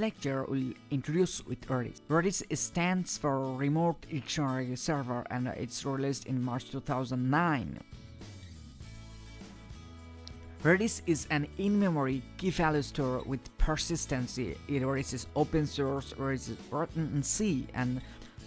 lecture will introduce with Redis. Redis stands for Remote Dictionary Server and it's released in March 2009. Redis is an in-memory key-value store with persistency. Redis is open source, Redis is written in C, and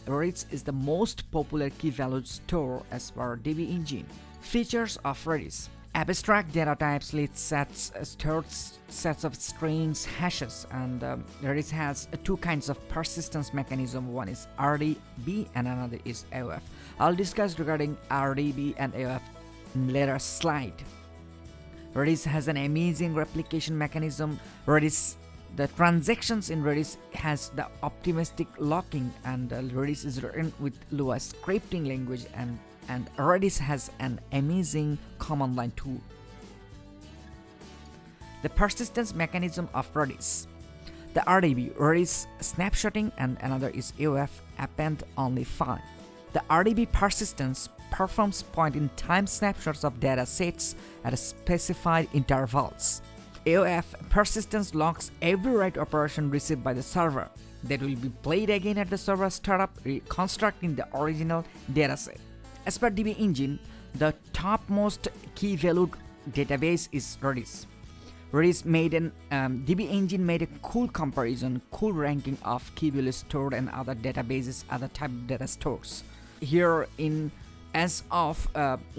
Redis is the most popular key-value store as per DB Engine. Features of Redis: abstract data types, list sets, stored sets of strings, hashes, and Redis has two kinds of persistence mechanism. One is RDB and another is AOF. I'll discuss regarding RDB and AOF in later slide. Redis has an amazing replication mechanism. The transactions in Redis has the optimistic locking, and Redis is written with Lua scripting language, and Redis has an amazing command line tool. The persistence mechanism of Redis: the RDB, Redis snapshotting, and another is AOF, append only file. The RDB persistence performs point-in-time snapshots of data sets at specified intervals. AOF persistence locks every write operation received by the server that will be played again at the server startup, reconstructing the original dataset. As per DB Engine, the topmost key-valued database is Redis. DB Engine made a cool comparison, cool ranking of key-value stored and other databases, other type of data stores. Here as of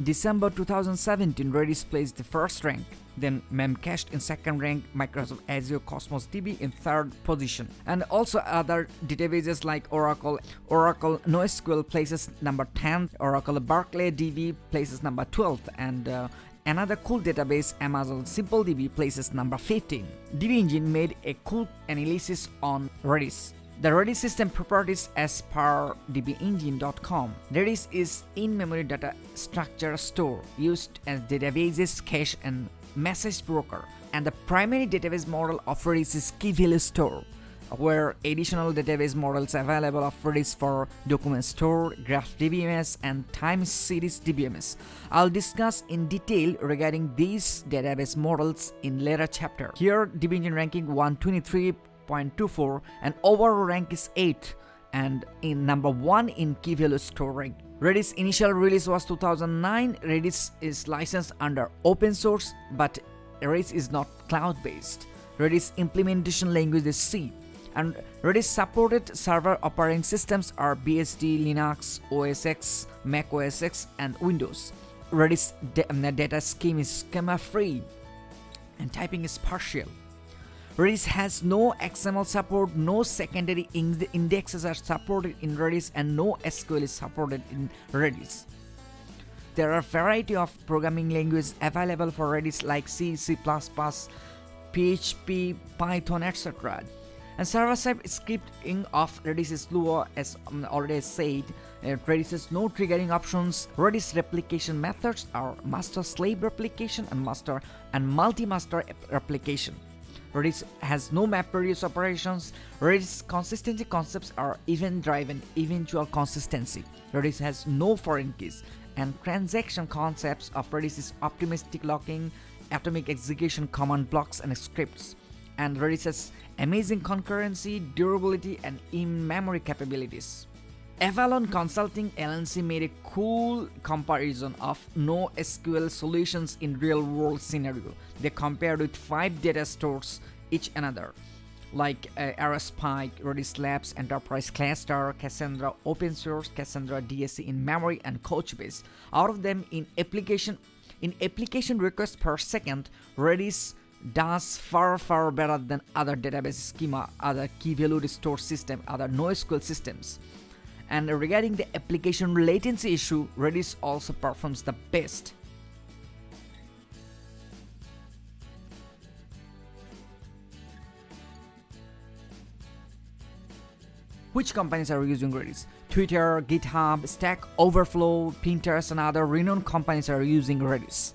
December 2017, Redis placed the first rank, then Memcached in second rank, Microsoft Azure Cosmos DB in third position, and also other databases like Oracle NoSQL places number 10, Oracle Berkeley DB places number 12th, and another cool database, Amazon SimpleDB, places number 15. DB Engine made a cool analysis on Redis. The Redis system properties as per dbengine.com. Redis is in-memory data structure store used as databases, cache, and message broker. And the primary database model of Redis is key-value store, where additional database models available of Redis for document store, graph DBMS, and time series DBMS. I'll discuss in detail regarding these database models in later chapter. Here, DB Engine ranking 123.24 and overall rank is 8 and in number 1 in key value store rank. Redis initial release was 2009. Redis is licensed under open source, but Redis is not cloud based. Redis implementation language is C, and Redis supported server operating systems are BSD, Linux, OS X, Mac OS X, and Windows. Redis data scheme is schema free and typing is partial. Redis has no XML support, no secondary indexes are supported in Redis, and no SQL is supported in Redis. There are a variety of programming languages available for Redis like C, C++, PHP, Python, etc. And server-side scripting of Redis is Lua, as already said. Redis has no triggering options. Redis replication methods are master-slave replication and master and multi-master replication. Redis has no map reduce operations. Redis consistency concepts are event-driven, eventual consistency. Redis has no foreign keys, and transaction concepts of Redis is optimistic locking, atomic execution, command blocks, and scripts. And Redis has amazing concurrency, durability, and in-memory capabilities. Avalon Consulting LLC made a cool comparison of NoSQL solutions in real-world scenario. They compared with 5 data stores each another, like Aerospike, Redis Labs, Enterprise Cluster, Cassandra Open Source, Cassandra DSC in memory, and Couchbase. Out of them, in application requests per second, Redis does far better than other database schema, other key-value store system, other NoSQL systems. And regarding the application latency issue, Redis also performs the best. Which companies are using Redis? Twitter, GitHub, Stack Overflow, Pinterest, and other renowned companies are using Redis.